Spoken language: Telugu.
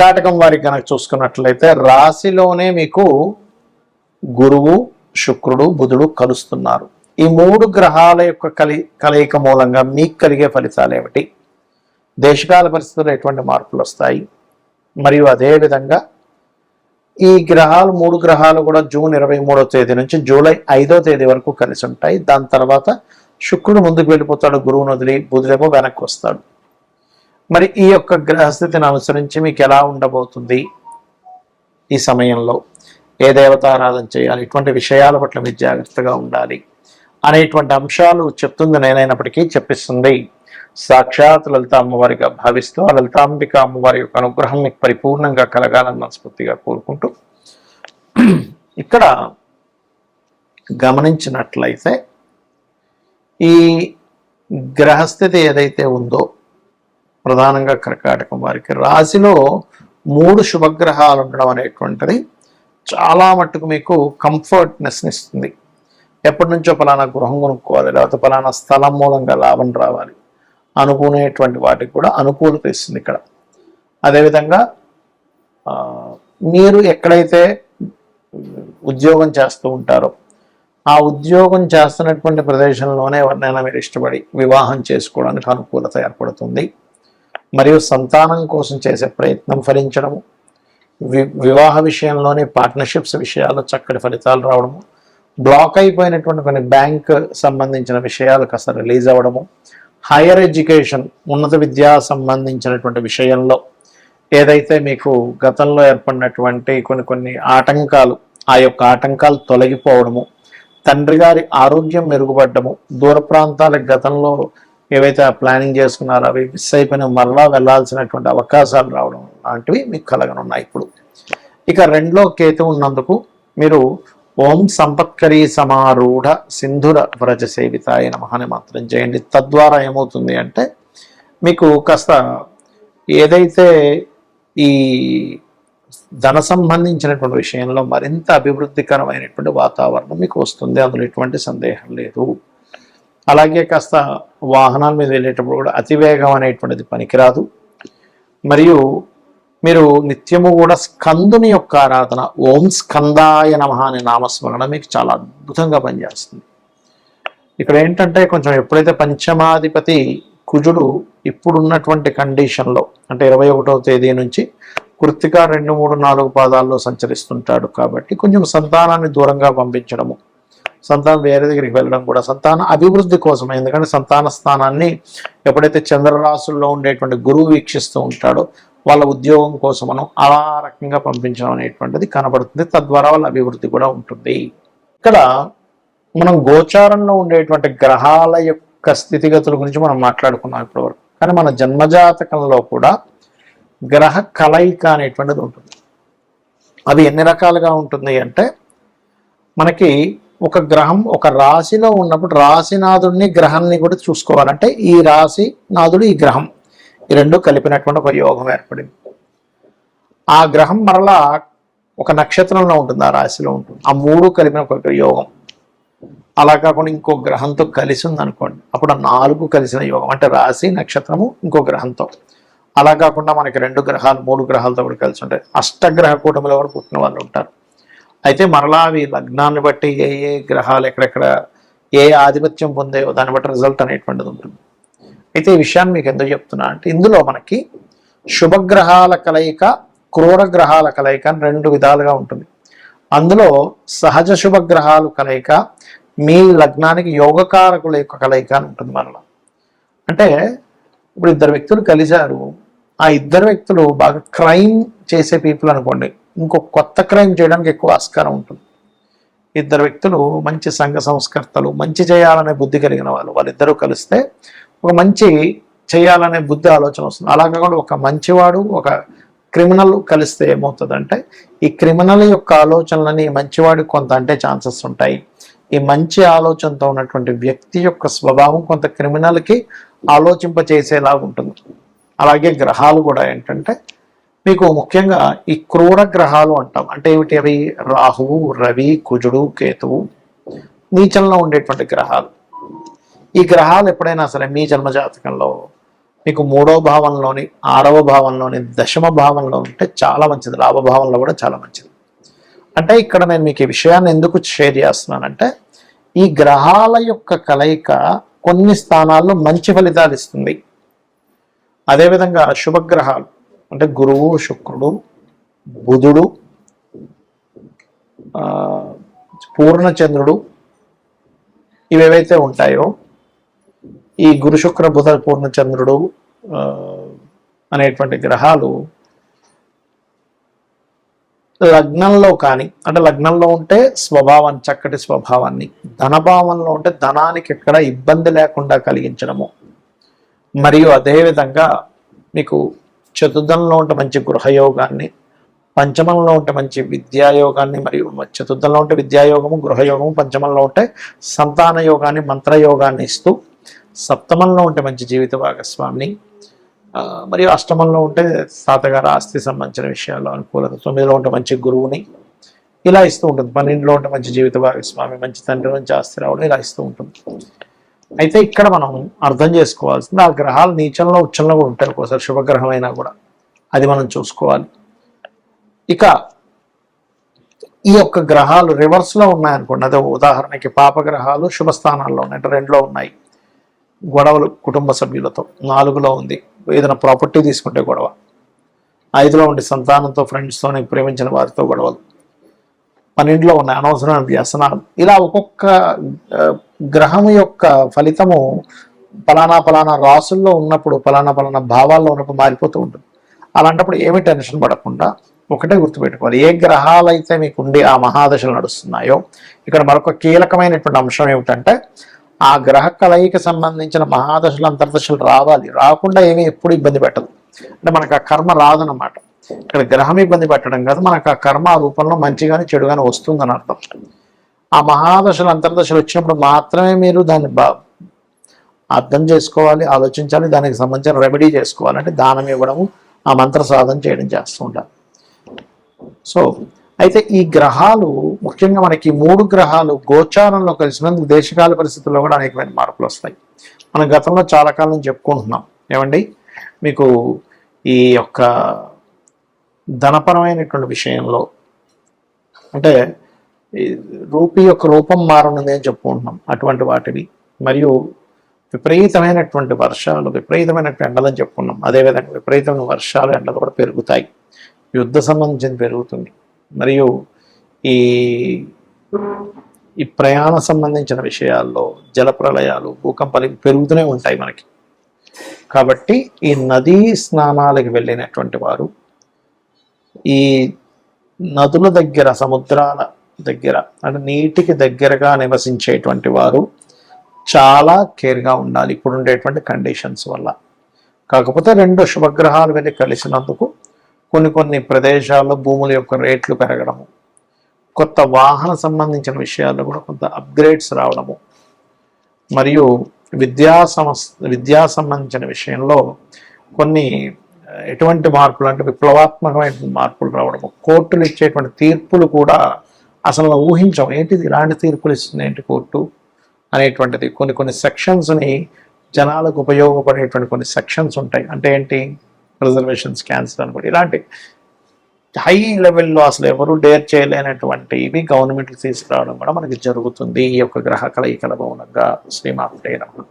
కర్కాటకం వారికి కనుక చూసుకున్నట్లయితే రాశిలోనే మీకు గురువు, శుక్రుడు, బుధుడు కలుస్తున్నారు. ఈ 3 గ్రహాల యొక్క కలయిక మూలంగా మీకు కలిగే ఫలితాలు ఏమిటి, దేశకాల పరిస్థితుల్లో ఎటువంటి మార్పులు వస్తాయి, మరియు అదేవిధంగా ఈ గ్రహాలు 3 గ్రహాలు కూడా జూన్ 23వ తేదీ నుంచి జూలై 5వ తేదీ వరకు కలిసి ఉంటాయి. దాని తర్వాత శుక్రుడు ముందుకు వెళ్ళిపోతాడు, గురువును వదిలి, బుధుడేమో వెనక్కి వస్తాడు. మరి ఈ యొక్క గ్రహస్థితిని అనుసరించి మీకు ఎలా ఉండబోతుంది, ఈ సమయంలో ఏ దేవతారాధన చేయాలి, ఇటువంటి విషయాల పట్ల మీరు జాగ్రత్తగా ఉండాలి అనేటువంటి అంశాలు చెప్తుంది నేనైనప్పటికీ చెప్పిస్తుంది సాక్షాత్ లలిత అమ్మవారిగా భావిస్తూ ఆ లలితాంబిక అమ్మవారి యొక్క అనుగ్రహం మీకు పరిపూర్ణంగా కలగాలని మనస్ఫూర్తిగా కోరుకుంటూ, ఇక్కడ గమనించినట్లయితే ఈ గ్రహస్థితి ఏదైతే ఉందో ప్రధానంగా కర్కాటకం వారికి రాశిలో 3 శుభగ్రహాలు ఉండడం అనేటువంటిది చాలా మట్టుకు మీకు కంఫర్ట్నెస్ని ఇస్తుంది. ఎప్పటి నుంచో పలానా గృహం కొనుక్కోవాలి, లేకపోతే పలానా స్థలం మూలంగా లాభం రావాలి అనుకునేటువంటి వాటికి కూడా అనుకూలత ఇస్తుంది ఇక్కడ. అదేవిధంగా మీరు ఎక్కడైతే ఉద్యోగం చేస్తూ ఉంటారో ఆ ఉద్యోగం చేస్తున్నటువంటి ప్రదేశంలోనే ఎవరినైనా మీరు ఇష్టపడి వివాహం చేసుకోవడానికి అనుకూలత ఏర్పడుతుంది. మరియు సంతానం కోసం చేసే ప్రయత్నం ఫలించడము, వివాహ విషయంలోనే పార్ట్నర్షిప్స్ విషయాల్లో చక్కటి ఫలితాలు రావడము, బ్లాక్ అయిపోయినటువంటి కొన్ని బ్యాంక్ సంబంధించిన విషయాలు కాస్త రిలీజ్ అవ్వడము, హైయర్ ఎడ్యుకేషన్ ఉన్నత విద్యా సంబంధించినటువంటి విషయంలో ఏదైతే మీకు గతంలో ఏర్పడినటువంటి కొన్ని ఆటంకాలు, ఆ యొక్క ఆటంకాలు తొలగిపోవడము, తండ్రి గారి ఆరోగ్యం మెరుగుపడము, దూర ప్రాంతాలకు గతంలో ఏవైతే ప్లానింగ్ చేసుకున్నారో అవి మిస్ అయిపోయిన మరలా వెళ్లాల్సినటువంటి అవకాశాలు రావడం లాంటివి మీకు కలగనున్నాయి. ఇప్పుడు ఇక 2లో కేతు ఉన్నందుకు మీరు ఓం సంపత్కరీ సమారూఢ సింధుర వ్రజ సేవితాయ నమః అనే మంత్రం చేయండి. తద్వారా ఏమవుతుంది అంటే మీకు కాస్త ఏదైతే ఈ ధన సంబంధించినటువంటి విషయంలో మరింత అభివృద్ధికరమైనటువంటి వాతావరణం మీకు వస్తుంది, అందులో ఎటువంటి సందేహం లేదు. అలాగే కాస్త వాహనాల మీద వెళ్ళేటప్పుడు కూడా అతివేగం అనేటువంటిది పనికిరాదు. మరియు మీరు నిత్యము కూడా స్కందుని యొక్క ఆరాధన, ఓం స్కందాయ నమః అనే నామస్మరణ మీకు చాలా అద్భుతంగా పనిచేస్తుంది. ఇక్కడ ఏంటంటే కొంచెం ఎప్పుడైతే పంచమాధిపతి కుజుడు ఇప్పుడున్నటువంటి కండిషన్లో అంటే 21వ తేదీ నుంచి కృత్తిక 2, 3, 4 పాదాల్లో సంచరిస్తుంటాడు కాబట్టి కొంచెం సంతానాన్ని దూరంగా పంపించడము, సంతానం వేరే దగ్గరికి వెళ్ళడం కూడా సంతాన అభివృద్ధి కోసమే. ఎందుకంటే సంతాన స్థానాన్ని ఎప్పుడైతే చంద్రరాశుల్లో ఉండేటువంటి గురువు వీక్షిస్తూ ఉంటాడో వాళ్ళ ఉద్యోగం కోసం మనం అలా రకంగా పంపించడం అనేటువంటిది కనబడుతుంది. తద్వారా వాళ్ళ అభివృద్ధి కూడా ఉంటుంది. ఇక్కడ మనం గోచారంలో ఉండేటువంటి గ్రహాల యొక్క స్థితిగతుల గురించి మనం మాట్లాడుకున్నాం ఇప్పటివరకు. కానీ మన జన్మజాతకంలో కూడా గ్రహ కలయిక అనేటువంటిది ఉంటుంది. అది ఎన్ని రకాలుగా ఉంటుంది అంటే మనకి ఒక గ్రహం ఒక రాశిలో ఉన్నప్పుడు రాశినాథుడిని గ్రహాన్ని కూడా చూసుకోవాలంటే ఈ రాశినాథుడు ఈ గ్రహం ఈ 2 కలిపినటువంటి ఒక యోగం ఏర్పడింది. ఆ గ్రహం మరలా ఒక నక్షత్రంలో ఉంటుంది, ఆ రాశిలో ఉంటుంది. ఆ 3 కలిపిన ఒక యోగం. అలా కాకుండా ఇంకో గ్రహంతో కలిసి ఉందనుకోండి, అప్పుడు 4 కలిసిన యోగం అంటే రాశి, నక్షత్రము, ఇంకో గ్రహంతో. అలా కాకుండా మనకి 2 గ్రహాలు 3 గ్రహాలతో కూడా కలిసి ఉంటాయి. అష్టగ్రహ కూటమిలో కూడా పుట్టిన వాళ్ళు ఉంటారు. అయితే మరలా అవి లగ్నాన్ని బట్టి ఏ గ్రహాలు ఎక్కడెక్కడ ఏ ఆధిపత్యం పొందేవో దాన్ని బట్టి రిజల్ట్ అనేటువంటిది ఉంటుంది. అయితే ఈ విషయాన్ని మీకు ఎందుకు చెప్తున్నా అంటే ఇందులో మనకి శుభగ్రహాల కలయిక, క్రూర గ్రహాల కలయిక అని 2 విధాలుగా ఉంటుంది. అందులో సహజ శుభగ్రహాలు కలయిక, మీ లగ్నానికి యోగకారకుల యొక్క కలయిక అని ఉంటుంది. మరలా అంటే ఇప్పుడు 2 వ్యక్తులు కలిశారు, ఆ 2 వ్యక్తులు బాగా క్రైమ్ చేసే పీపుల్ అనుకోండి, ఇంకో కొత్త క్రైమ్ చేయడానికి ఎక్కువ ఆస్కారం ఉంటుంది. 2 వ్యక్తులు మంచి సంఘ సంస్కర్తలు, మంచి చేయాలనే బుద్ధి కలిగిన వాళ్ళిద్దరూ కలిస్తే ఒక మంచి చేయాలనే బుద్ధి ఆలోచన వస్తుంది. అలా కాకుండా ఒక మంచివాడు ఒక క్రిమినల్ కలిస్తే ఏమవుతుందంటే ఈ క్రిమినల్ యొక్క ఆలోచనలని మంచివాడికి కొంత అంటే ఛాన్సెస్ ఉంటాయి. ఈ మంచి ఆలోచనతో ఉన్నటువంటి వ్యక్తి యొక్క స్వభావం కొంత క్రిమినల్కి ఆలోచింపచేసేలాగా ఉంటుంది. అలాగే గ్రహాలు కూడా ఏంటంటే మీకు ముఖ్యంగా ఈ క్రూర గ్రహాలు అంటాం. అంటే ఏమిటి అవి? రాహువు, రవి, కుజుడు, కేతువు, నీచంలో ఉండేటువంటి గ్రహాలు. ఈ గ్రహాలు ఎప్పుడైనా సరే మీ జన్మజాతకంలో మీకు 3వ భావంలోని 6వ భావంలోని దశమ భావంలో ఉంటే చాలా మంచిది, లాభభావంలో కూడా చాలా మంచిది. అంటే ఇక్కడ నేను మీకు ఈ విషయాన్ని ఎందుకు షేర్ చేస్తున్నానంటే ఈ గ్రహాల యొక్క కలయిక కొన్ని స్థానాల్లో మంచి ఫలితాలు ఇస్తుంది. అదేవిధంగా శుభగ్రహాలు అంటే గురువు, శుక్రుడు, బుధుడు, పూర్ణచంద్రుడు ఇవేవైతే ఉంటాయో ఈ గురు, శుక్ర, బుధ, పూర్ణచంద్రుడు అనేటువంటి గ్రహాలు లగ్నంలో కానీ అంటే లగ్నంలో ఉంటే స్వభావాన్ని, చక్కటి స్వభావాన్ని, ధనభావంలో ఉంటే ధనానికి ఎక్కడ ఇబ్బంది లేకుండా కలిగించడము, మరియు అదేవిధంగా మీకు చతుర్థంలో ఉంటే మంచి గృహయోగాన్ని, పంచమంలో ఉంటే మంచి విద్యాయోగాన్ని, మరియు చతుర్థంలో ఉంటే విద్యాయోగము, గృహయోగము, పంచమంలో ఉంటే సంతాన యోగాన్ని, మంత్రయోగాన్ని ఇస్తూ, సప్తమంలో ఉంటే మంచి జీవిత భాగస్వామిని, మరియు అష్టమంలో ఉంటే తాతగారు ఆస్తి సంబంధించిన విషయాల్లో అనుకూలత, 9లో ఉంటే మంచి గురువుని ఇలా ఇస్తూ ఉంటుంది, 12లో ఉంటే మంచి జీవిత భాగస్వామి, మంచి తండ్రి నుంచి ఆస్తి రావడం ఇలా ఇస్తూ ఉంటుంది. అయితే ఇక్కడ మనం అర్థం చేసుకోవాల్సింది ఆ గ్రహాలు నీచంలో ఉచ్చంలో కూడా ఉంటాయి, ఒక్కోసారి శుభగ్రహం అయినా కూడా అది మనం చూసుకోవాలి. ఇక ఈ యొక్క గ్రహాలు రివర్స్లో ఉన్నాయనుకోండి, అదే ఉదాహరణకి పాపగ్రహాలు శుభస్థానాల్లో ఉన్నాయి, అంటే 2లో ఉన్నాయి, గొడవలు కుటుంబ సభ్యులతో, 4లో ఉంది ఏదైనా ప్రాపర్టీ తీసుకుంటే గొడవ, 5లో ఉండి సంతానంతో, ఫ్రెండ్స్తో, ప్రేమించిన వారితో గొడవలు, 12లో ఉన్నాయి అనవసరమైన వ్యసనాలు. ఇలా ఒక్కొక్క గ్రహం యొక్క ఫలితము పలానా రాసుల్లో ఉన్నప్పుడు, పలానా భావాల్లో ఉన్నప్పుడు మారిపోతూ ఉంటుంది. అలాంటప్పుడు ఏమి టెన్షన్ పడకుండా ఒకటే గుర్తుపెట్టుకోవాలి, ఏ గ్రహాలు అయితే మీకు ఉండి ఆ మహాదశలు నడుస్తున్నాయో, ఇక్కడ మరొక కీలకమైనటువంటి అంశం ఏమిటంటే ఆ గ్రహ కలయికి సంబంధించిన మహాదశలు, అంతర్దశలు రావాలి, రాకుండా ఏమీ ఎప్పుడు ఇబ్బంది పెట్టదు. అంటే మనకు ఆ కర్మ రాదనమాట. ఇక్కడ గ్రహం ఇబ్బంది పెట్టడం కాదు, మనకు ఆ కర్మ రూపంలో మంచిగానే చెడుగానే వస్తుందని అర్థం. ఆ మహాదశలు, అంతర్దశలు వచ్చినప్పుడు మాత్రమే మీరు దాన్ని అర్థం చేసుకోవాలి, ఆలోచించాలి, దానికి సంబంధించిన రెమెడీ చేసుకోవాలి. అంటే దానం ఇవ్వడము, ఆ మంత్ర సాధన చేయడం చేస్తూ ఉండాలి. సో అయితే ఈ గ్రహాలు ముఖ్యంగా మనకి 3 గ్రహాలు గోచారంలో కలిసినందుకు దేశకాల పరిస్థితుల్లో కూడా అనేకమైన మార్పులు వస్తాయి. మనం గతంలో చాలా కాలం చెప్పుకుంటున్నాం ఏమండి, మీకు ఈ యొక్క ధనపరమైనటువంటి విషయంలో అంటే రూపీ యొక్క రూపం మారనుంది అని చెప్పుకుంటున్నాం, అటువంటి వాటిని, మరియు విపరీతమైనటువంటి వర్షాలు, విపరీతమైనటువంటి ఎండలని చెప్పుకున్నాం. అదేవిధంగా విపరీతమైన వర్షాలు, ఎండలు కూడా పెరుగుతాయి, యుద్ధ సంబంధించింది పెరుగుతుంది, మరియు ఈ ప్రయాణ సంబంధించిన విషయాల్లో జలప్రలయాలు, భూకంపాలు పెరుగుతూనే ఉంటాయి మనకి. కాబట్టి ఈ నదీ స్నానాలకు వెళ్ళినటువంటి వారు, ఈ నదుల దగ్గర, సముద్రాల దగ్గర అంటే నీటికి దగ్గరగా నివసించేటువంటి వారు చాలా కేర్గా ఉండాలి ఇప్పుడు ఉండేటువంటి కండిషన్స్ వల్ల. కాకపోతే 2 శుభగ్రహాలు వెళ్ళి కలిసినందుకు కొన్ని ప్రదేశాల్లో భూముల యొక్క రేట్లు పెరగడము, కొత్త వాహన సంబంధించిన విషయాల్లో కూడా కొంత అప్గ్రేడ్స్ రావడము, మరియు విద్యా సంబంధించిన విషయంలో కొన్ని ఎటువంటి మార్పులు అంటే విప్లవాత్మకమైన మార్పులు రావడము, కోర్టులు ఇచ్చేటువంటి తీర్పులు కూడా అసలు ఊహించం, ఏంటిది ఇలాంటి తీర్పులు ఇస్తుంది ఏంటి కోర్టు అనేటువంటిది. కొన్ని సెక్షన్స్ని జనాలకు ఉపయోగపడేటువంటి కొన్ని సెక్షన్స్ ఉంటాయి. అంటే ఏంటి, రిజర్వేషన్స్ క్యాన్సిల్ అనుకోండి, ఇలాంటి హై లెవెల్లో అసలు ఎవరు డేర్ చేయలేనటువంటివి గవర్నమెంట్ తీసుకురావడం కూడా మనకి జరుగుతుంది ఈ యొక్క గ్రహ కలయికల భవనంగా. శ్రీమాత్రే నమః.